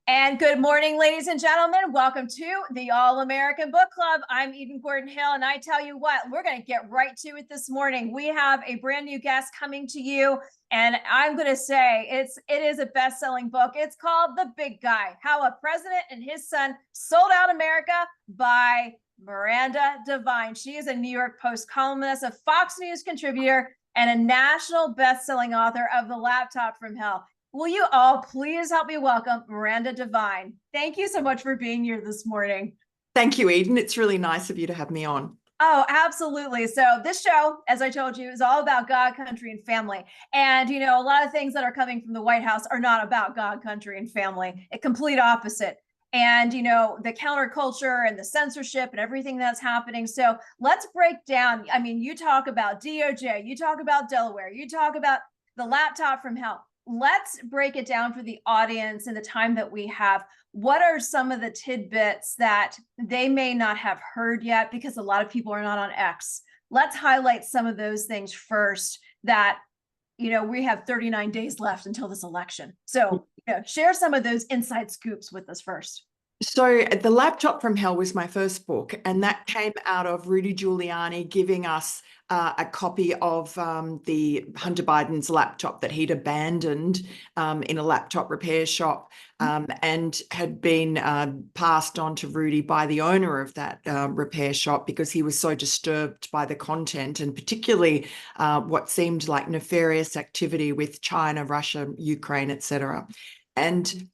And good morning, ladies and gentlemen. Welcome to the All-American Book Club. I'm Eden Gordon-Hill, and I tell you what, we're going to get right to it this morning. We have a brand new guest coming to you, and I'm going to say it is a best-selling book. It's called The Big Guy: How a President and His Son Sold Out America by Miranda Devine. She is a New York Post columnist, a Fox News contributor, and a national best-selling author of The Laptop from Hell. Will you all please help me welcome Miranda Devine? Thank you so much for being here this morning. Thank you, Eden. It's really nice of you to have me on. Oh, absolutely. So this show, as I told you, is all about God, country, and family. And, you know, a lot of things that are coming from the White House are not about God, country, and family. A complete opposite. And, you know, the counterculture and the censorship and everything that's happening. So let's break down. I mean, you talk about DOJ, you talk about Delaware, you talk about the laptop from hell. Let's break it down for the audience in the time that we have. What are some of the tidbits that they may not have heard yet, because a lot of people are not on X? Let's highlight some of those things first that, you know, we have 39 days left until this election. So share some of those inside scoops with us first. So The Laptop from Hell was my first book, and that came out of Rudy Giuliani giving us a copy of the Hunter Biden's laptop that he'd abandoned in a laptop repair shop and had been passed on to Rudy by the owner of that repair shop because he was so disturbed by the content, and particularly what seemed like nefarious activity with China, Russia, Ukraine, etc. And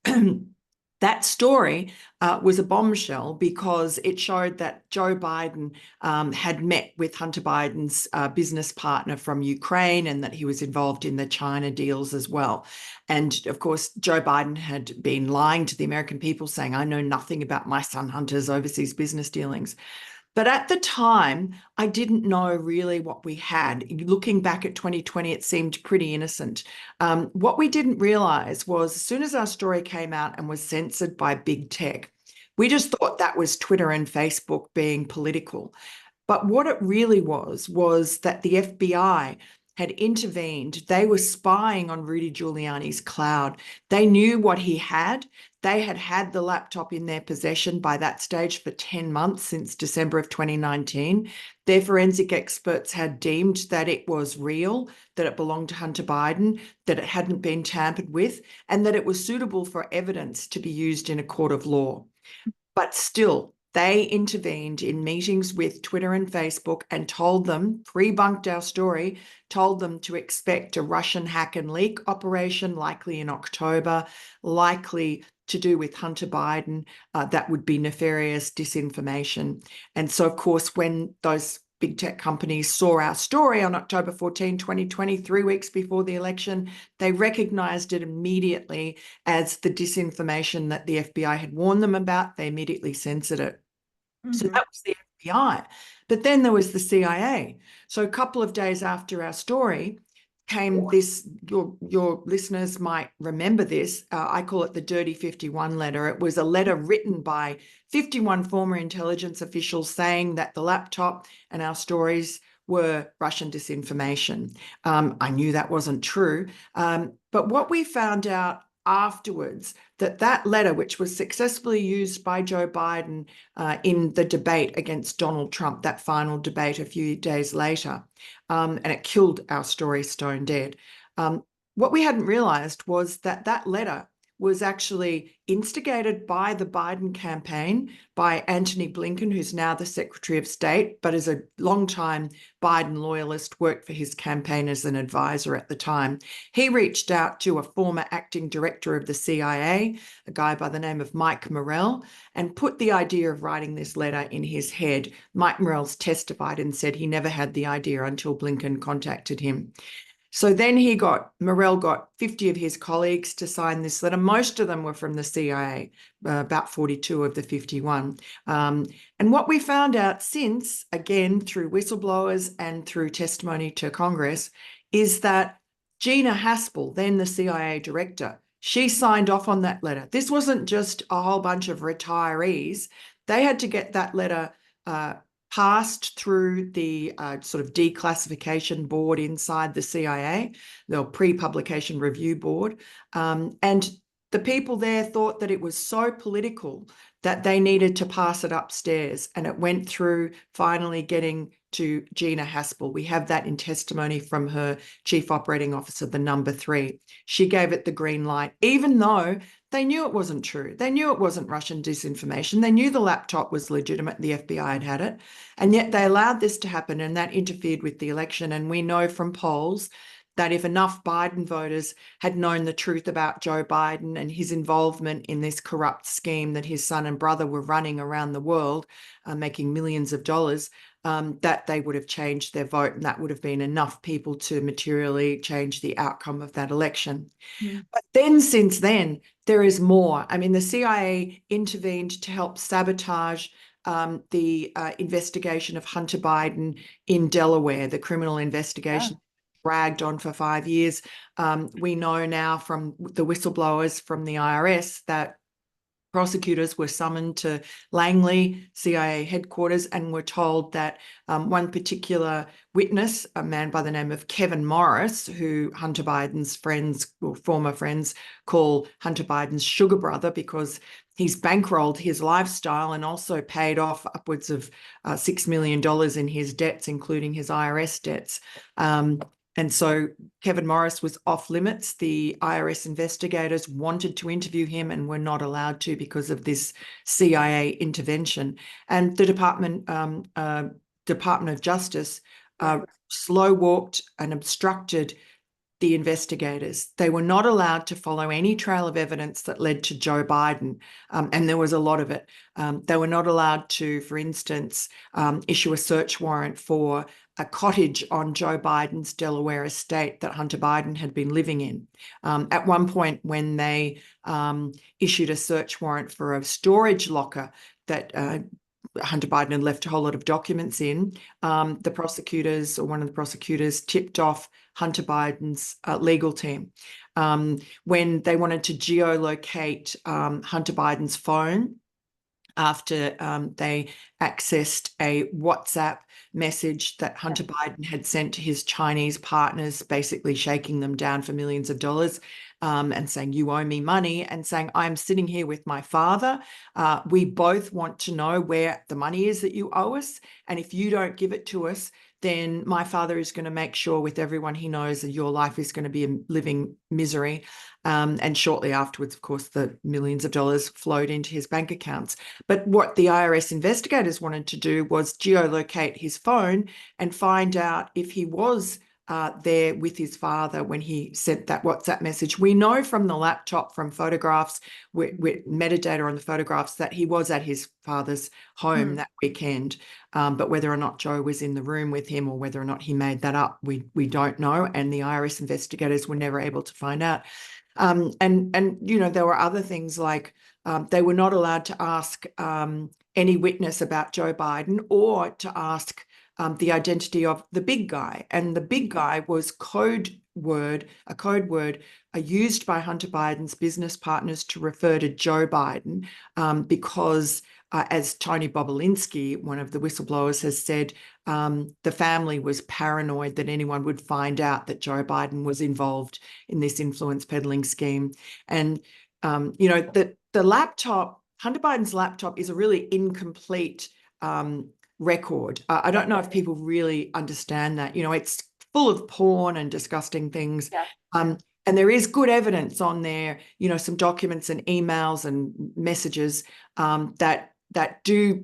that story was a bombshell because it showed that Joe Biden had met with Hunter Biden's business partner from Ukraine, and that he was involved in the China deals as well. And of course, Joe Biden had been lying to the American people, saying, "I know nothing about my son Hunter's overseas business dealings." But at the time, I didn't know really what we had. Looking back at 2020, it seemed pretty innocent. What we didn't realize was as soon as our story came out and was censored by big tech, we just thought that was Twitter and Facebook being political. But what it really was that the FBI had intervened. They were spying on Rudy Giuliani's cloud. They knew what he had. They had had the laptop in their possession by that stage for 10 months, since December of 2019. Their forensic experts had deemed that it was real, that it belonged to Hunter Biden, that it hadn't been tampered with, and that it was suitable for evidence to be used in a court of law. But still, they intervened in meetings with Twitter and Facebook and told them, pre-bunked our story, told them to expect a Russian hack and leak operation, likely in October, likely to do with Hunter Biden. That would be nefarious disinformation. And so, of course, when those big tech companies saw our story on October 14, 2020, 3 weeks before the election, they recognized it immediately as the disinformation that the FBI had warned them about. They immediately censored it. So that was the FBI. But then there was the CIA. So a couple of days after our story came this, your listeners might remember this, I call it the Dirty 51 letter. It was a letter written by 51 former intelligence officials saying that the laptop and our stories were Russian disinformation. I knew that wasn't true. But what we found out afterwards, that letter, which was successfully used by Joe Biden in the debate against Donald Trump, that final debate a few days later, and it killed our story stone dead. What we hadn't realized was that that letter was actually instigated by the Biden campaign, by Antony Blinken, who's now the Secretary of State, but is a longtime Biden loyalist, worked for his campaign as an advisor at the time. He reached out to a former acting director of the CIA, a guy by the name of Mike Morell, and put the idea of writing this letter in his head. Mike Morell's testified and said he never had the idea until Blinken contacted him. So then Morell got 50 of his colleagues to sign this letter. Most of them were from the CIA, about 42 of the 51. And what we found out since, again, through whistleblowers and through testimony to Congress, is that Gina Haspel, then the CIA director, she signed off on that letter. This wasn't just a whole bunch of retirees. They had to get that letter passed through the sort of declassification board inside the CIA, the pre-publication review board. And the people there thought that it was so political that they needed to pass it upstairs, and it went through finally getting to Gina Haspel. We have that in testimony from her chief operating officer, the number 3. She gave it the green light, even though they knew it wasn't true. They knew it wasn't Russian disinformation. They knew the laptop was legitimate. The FBI had it. And yet they allowed this to happen, and that interfered with the election. And we know from polls that if enough Biden voters had known the truth about Joe Biden and his involvement in this corrupt scheme that his son and brother were running around the world, making millions of dollars, that they would have changed their vote, and that would have been enough people to materially change the outcome of that election. But then, since then, there is more. I mean, the CIA intervened to help sabotage the investigation of Hunter Biden in Delaware, the criminal investigation. Dragged on for 5 years. We know now from the whistleblowers from the IRS that prosecutors were summoned to Langley, CIA headquarters, and were told that one particular witness, a man by the name of Kevin Morris, who Hunter Biden's friends, or former friends, call Hunter Biden's sugar brother because he's bankrolled his lifestyle and also paid off upwards of $6 million in his debts, including his IRS debts. And so Kevin Morris was off limits. The IRS investigators wanted to interview him and were not allowed to because of this CIA intervention. And the Department of Justice slow walked and obstructed the investigators. They were not allowed to follow any trail of evidence that led to Joe Biden, and there was a lot of it. They were not allowed to, for instance, issue a search warrant for a cottage on Joe Biden's Delaware estate that Hunter Biden had been living in. At one point, when they issued a search warrant for a storage locker that Hunter Biden had left a whole lot of documents in, the prosecutors, or one of the prosecutors, tipped off Hunter Biden's legal team. When they wanted to geolocate Hunter Biden's phone after they accessed a WhatsApp message that Hunter Biden had sent to his Chinese partners, basically shaking them down for millions of dollars, and saying, you owe me money, and saying, I'm sitting here with my father. We both want to know where the money is that you owe us. And if you don't give it to us, then my father is going to make sure with everyone he knows that your life is going to be a living misery. And shortly afterwards, of course, the millions of dollars flowed into his bank accounts. But what the IRS investigators wanted to do was geolocate his phone and find out if he was there with his father when he sent that WhatsApp message. We know from the laptop, from photographs, with metadata on the photographs, that he was at his father's home that weekend. But whether or not Joe was in the room with him or whether or not he made that up, we don't know. And the IRS investigators were never able to find out. And you know, there were other things like they were not allowed to ask any witness about Joe Biden or to ask the identity of the big guy. And the big guy was a code word used by Hunter Biden's business partners to refer to Joe Biden because, as Tony Bobulinski, one of the whistleblowers, has said, the family was paranoid that anyone would find out that Joe Biden was involved in this influence peddling scheme. And, you know, the laptop, Hunter Biden's laptop, is a really incomplete record. I don't know if people really understand that. You know, it's full of porn and disgusting things. And there is good evidence on there, you know, some documents and emails and messages that do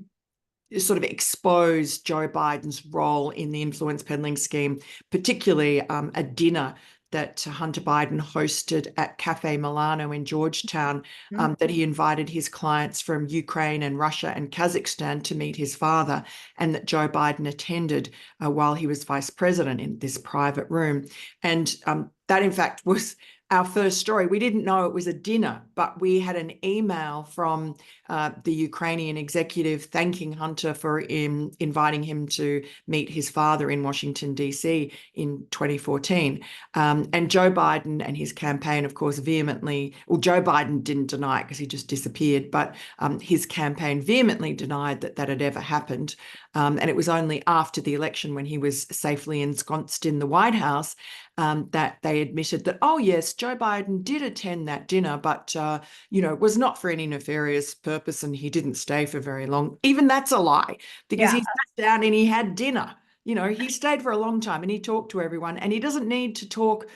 sort of expose Joe Biden's role in the influence peddling scheme, particularly a dinner that Hunter Biden hosted at Cafe Milano in Georgetown, that he invited his clients from Ukraine and Russia and Kazakhstan to meet his father, and that Joe Biden attended while he was vice president in this private room. And that, in fact, was our first story. We didn't know it was a dinner, but we had an email from the Ukrainian executive thanking Hunter for inviting him to meet his father in Washington, D.C. in 2014. And Joe Biden and his campaign, of course, vehemently, well, Joe Biden didn't deny it because he just disappeared, but his campaign vehemently denied that that had ever happened. And it was only after the election, when he was safely ensconced in the White House, that they admitted that, oh, yes, Joe Biden did attend that dinner, but, it was not for any nefarious purpose and he didn't stay for very long. Even that's a lie, because he sat down and he had dinner. He stayed for a long time and he talked to everyone, and he doesn't need to talk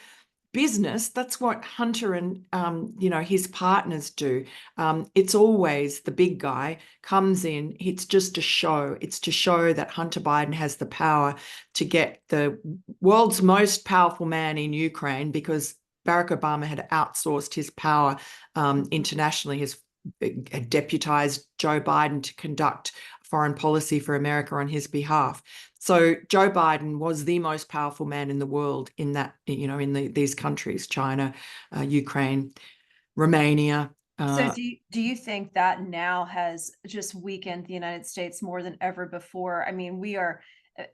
business. That's what Hunter and his partners do. It's always the big guy comes in. It's just a show. It's to show that Hunter Biden has the power to get the world's most powerful man in Ukraine, because Barack Obama had outsourced his power internationally, has deputized Joe Biden to conduct foreign policy for America on his behalf. So Joe Biden was the most powerful man in the world in that, in these countries, China, Ukraine, Romania. So do you think that now has just weakened the United States more than ever before? I mean,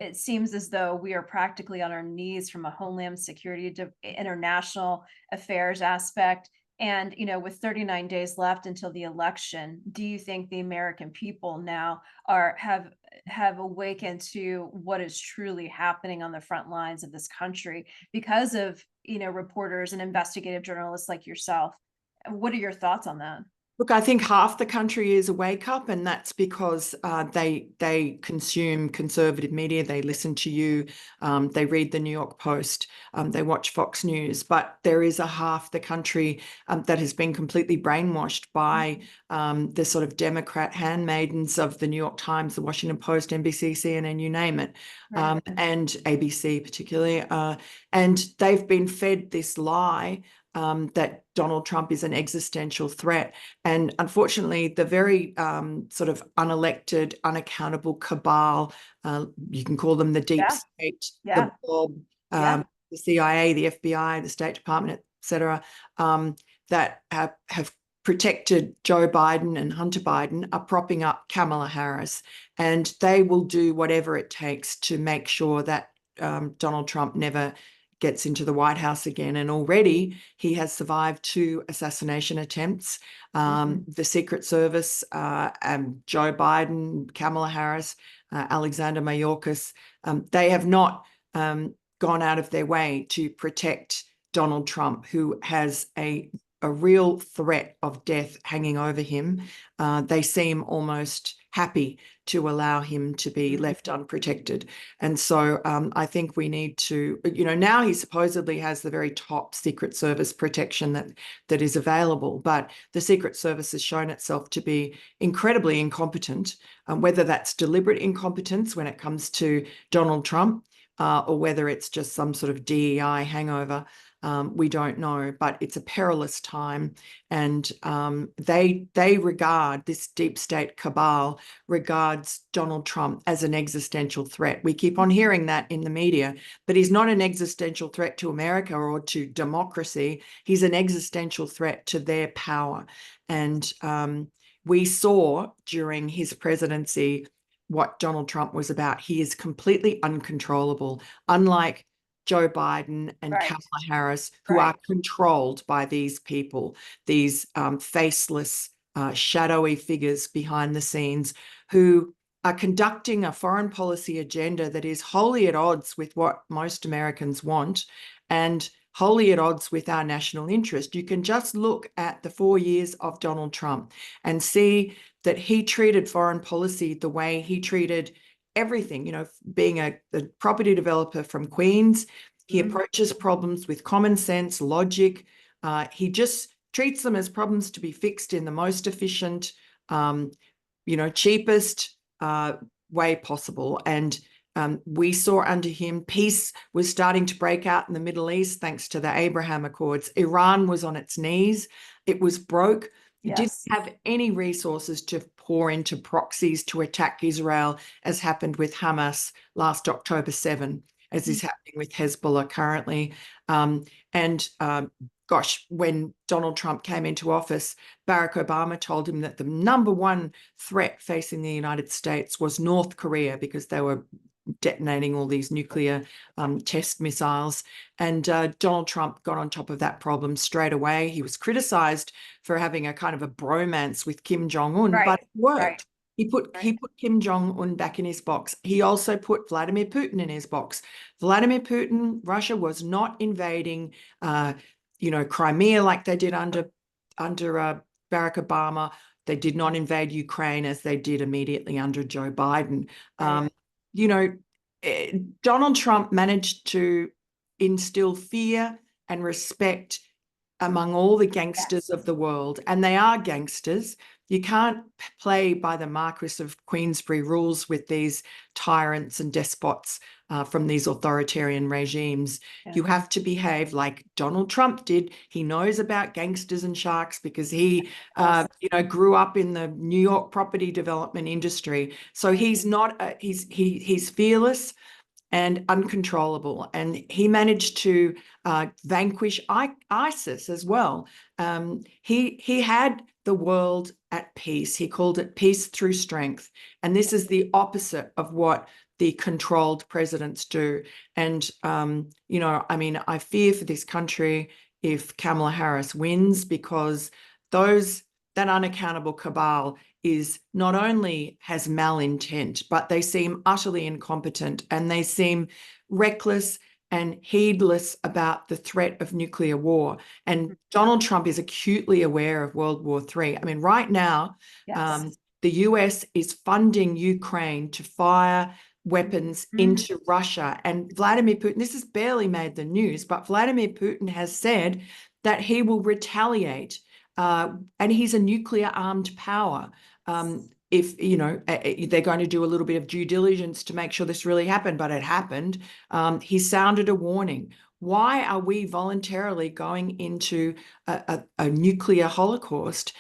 it seems as though we are practically on our knees from a homeland security to international affairs aspect. And, with 39 days left until the election, do you think the American people now have awakened to what is truly happening on the front lines of this country because of, reporters and investigative journalists like yourself? What are your thoughts on that? Look, I think half the country is a wake up, and that's because they consume conservative media. They listen to you. They read the New York Post. They watch Fox News. But there is a half the country that has been completely brainwashed by the sort of Democrat handmaidens of the New York Times, the Washington Post, NBC, CNN, you name it, Right. and ABC particularly. And they've been fed this lie that Donald Trump is an existential threat. And unfortunately, the very sort of unelected, unaccountable cabal, you can call them the deep state, the Bob, the CIA, the FBI, the State Department, etc., that have protected Joe Biden and Hunter Biden, are propping up Kamala Harris. And they will do whatever it takes to make sure that Donald Trump never gets into the White House again. And already he has survived 2 assassination attempts. The Secret Service, Joe Biden, Kamala Harris, Alexander Mayorkas, they have not gone out of their way to protect Donald Trump, who has a real threat of death hanging over him. They seem almost happy to allow him to be left unprotected. And so I think we need to, now he supposedly has the very top Secret Service protection that is available, but the Secret Service has shown itself to be incredibly incompetent, whether that's deliberate incompetence when it comes to Donald Trump, or whether it's just some sort of DEI hangover. We don't know, but it's a perilous time. And they regard, this deep state cabal regards Donald Trump as an existential threat. We keep on hearing that in the media, but he's not an existential threat to America or to democracy. He's an existential threat to their power. And we saw during his presidency what Donald Trump was about. He is completely uncontrollable, unlike Joe Biden and Kamala Harris, who are controlled by these people, these faceless, shadowy figures behind the scenes, who are conducting a foreign policy agenda that is wholly at odds with what most Americans want and wholly at odds with our national interest. You can just look at the 4 years of Donald Trump and see that he treated foreign policy the way he treated everything, being a property developer from Queens. He approaches problems with common sense, logic. He just treats them as problems to be fixed in the most efficient, cheapest way possible. And we saw under him peace was starting to break out in the Middle East thanks to the Abraham Accords. Iran was on its knees. It was broke. It didn't have any resources to pour into proxies to attack Israel, as happened with Hamas last October 7, as is happening with Hezbollah currently. When Donald Trump came into office, Barack Obama told him that the number one threat facing the United States was North Korea, because they were detonating all these nuclear test missiles. And Donald Trump got on top of that problem straight away. He was criticized for having a kind of a bromance with Kim Jong-un, but it worked. He put Kim Jong-un back in his box. He also put Vladimir Putin in his box. Vladimir Putin, Russia was not invading, Crimea like they did under Barack Obama. They did not invade Ukraine as they did immediately under Joe Biden. Donald Trump managed to instill fear and respect among all the gangsters of the world, and they are gangsters. You can't play by the Marquis of Queensberry rules with these tyrants and despots from these authoritarian regimes. Yeah. You have to behave like Donald Trump did. He knows about gangsters and sharks because he, grew up in the New York property development industry. So he's not. He's fearless and uncontrollable. And he managed to vanquish ISIS as well. He had the world at peace. He called it peace through strength. And this is the opposite of what the controlled presidents do. And, I fear for this country if Kamala Harris wins, because that unaccountable cabal is not only has malintent, but they seem utterly incompetent, and they seem reckless and heedless about the threat of nuclear war. And Donald Trump is acutely aware of World War III. I mean, right now, the US is funding Ukraine to fire weapons into Russia. And Vladimir Putin, this has barely made the news, but Vladimir Putin has said that he will retaliate. And he's a nuclear armed power. If, they're going to do a little bit of due diligence to make sure this really happened, but it happened. He sounded a warning. Why are we voluntarily going into a nuclear holocaust?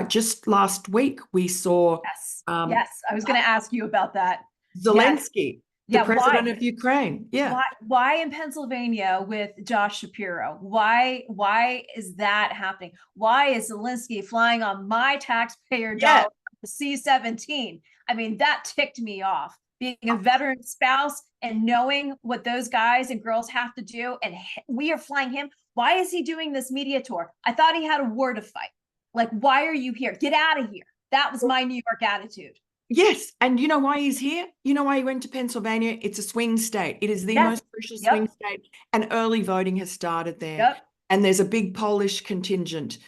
Just last week, we saw... Yes, I was going to ask you about that. Zelensky. The president of Ukraine. Yeah. Why in Pennsylvania with Josh Shapiro? Why is that happening? Why is Zelensky flying on my taxpayer dollar, the C-17? I mean, that ticked me off. Being a veteran spouse and knowing what those guys and girls have to do, and we are flying him. Why is he doing this media tour? I thought he had a war to fight. Like, why are you here? Get out of here. That was my New York attitude. Yes. And you know why he's here? You know why he went to Pennsylvania? It's a swing state. It is the most crucial swing state, and early voting has started there. And there's a big Polish contingent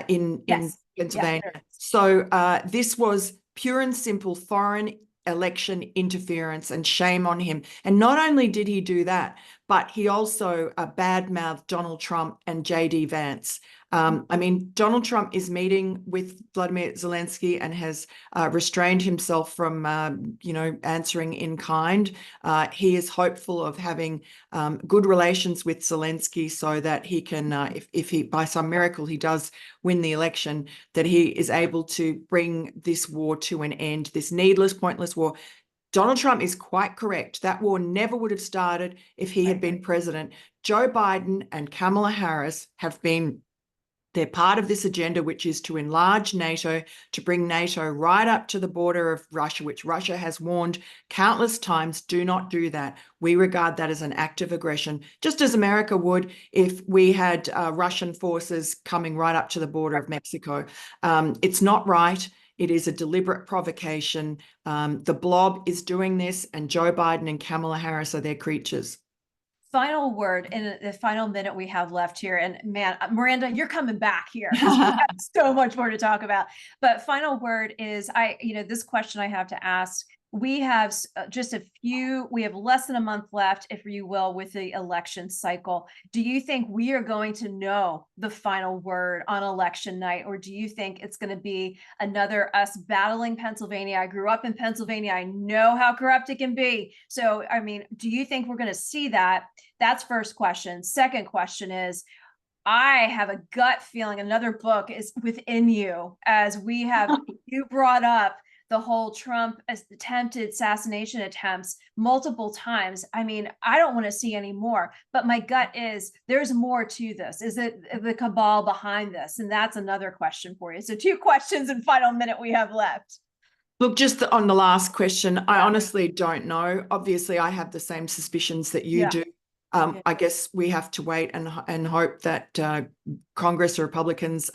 in Pennsylvania. So this was pure and simple foreign election interference, and shame on him. And not only did he do that, but he also badmouthed Donald Trump and J.D. Vance. Donald Trump is meeting with Vladimir Zelensky and has restrained himself from, answering in kind. He is hopeful of having good relations with Zelensky so that he can, if he, by some miracle, he does win the election, that he is able to bring this war to an end, this needless, pointless war. Donald Trump is quite correct. That war never would have started if he had been president. Joe Biden and Kamala Harris they're part of this agenda, which is to enlarge NATO, to bring NATO right up to the border of Russia, which Russia has warned countless times, do not do that. We regard that as an act of aggression, just as America would if we had Russian forces coming right up to the border of Mexico. It's not right. It is a deliberate provocation. The blob is doing this, and Joe Biden and Kamala Harris are their creatures. Final word in the final minute we have left here. And man, Miranda, you're coming back here. We have so much more to talk about. But final word is, this question I have to ask. We have we have less than a month left, if you will, with the election cycle. Do you think we are going to know the final word on election night? Or do you think it's going to be another us battling Pennsylvania? I grew up in Pennsylvania. I know how corrupt it can be. So, do you think we're going to see that? That's first question. Second question is, I have a gut feeling another book is within you, as we have, you brought up the whole Trump attempted assassination attempts multiple times. I don't want to see any more, but my gut is there's more to this. Is it the cabal behind this? And that's another question for you. So 2 questions and final minute we have left. Look, just on the last question, I honestly don't know. Obviously, I have the same suspicions that you do. I guess we have to wait and hope that Congress Republicans,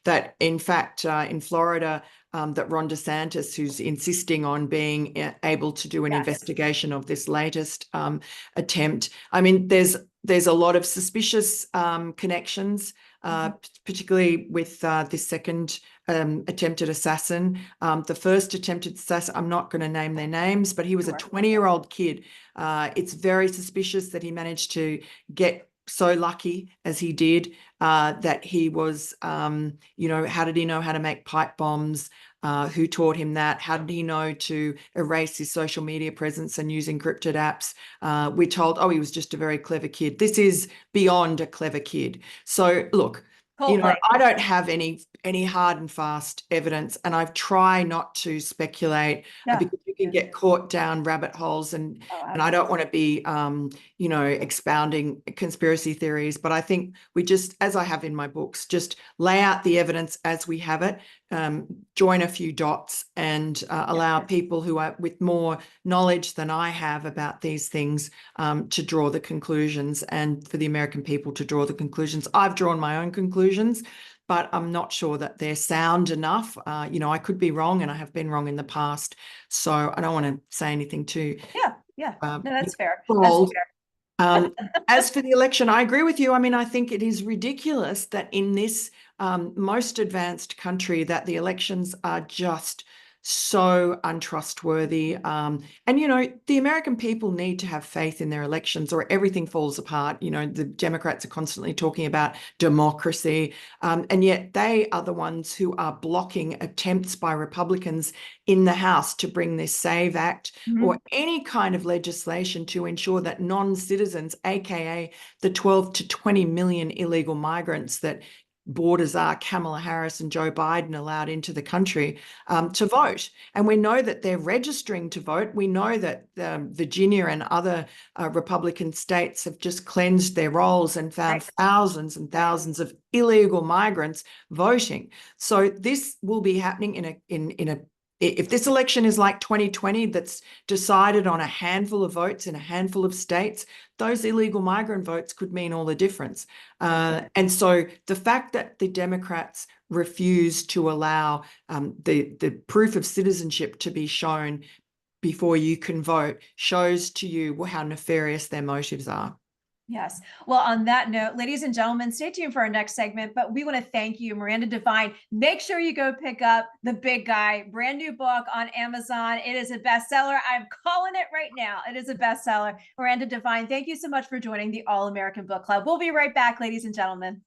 that in fact in Florida, that Ron DeSantis, who's insisting on being able to do an investigation of this latest attempt. I mean, there's a lot of suspicious connections, particularly with this second attempted assassin. The first attempted assassin, I'm not going to name their names, but he was a 20-year-old kid. It's very suspicious that he managed to get so lucky as he did, that he was, how did he know how to make pipe bombs? Who taught him that? How did he know to erase his social media presence and use encrypted apps? We're told, oh, he was just a very clever kid. This is beyond a clever kid. So look, I don't have any hard and fast evidence, and I try not to speculate because you can get caught down rabbit holes, and I don't want to be, expounding conspiracy theories. But I think we just, as I have in my books, just lay out the evidence as we have it, join a few dots, and allow people who are with more knowledge than I have about these things to draw the conclusions, and for the American people to draw the conclusions. I've drawn my own conclusions, but I'm not sure that they're sound enough. I could be wrong, and I have been wrong in the past. So I don't want to say anything too. No, that's fair. Bold. As for the election, I agree with you. I mean, I think it is ridiculous that in this most advanced country that the elections are just so untrustworthy. And, the American people need to have faith in their elections or everything falls apart. The Democrats are constantly talking about democracy, and yet they are the ones who are blocking attempts by Republicans in the House to bring this SAVE Act or any kind of legislation to ensure that non-citizens, aka the 12 to 20 million illegal migrants that borders are Kamala Harris and Joe Biden allowed into the country to vote. And we know that they're registering to vote. We know that Virginia and other Republican states have just cleansed their rolls and found thousands and thousands of illegal migrants voting. So this will be happening if this election is like 2020, that's decided on a handful of votes in a handful of states, those illegal migrant votes could mean all the difference. And so the fact that the Democrats refuse to allow the proof of citizenship to be shown before you can vote shows to you how nefarious their motives are. Yes. Well, on that note, ladies and gentlemen, stay tuned for our next segment, but we want to thank you, Miranda Devine. Make sure you go pick up The Big Guy, brand new book on Amazon. It is a bestseller. I'm calling it right now. It is a bestseller. Miranda Devine, thank you so much for joining the All American Book Club. We'll be right back, ladies and gentlemen.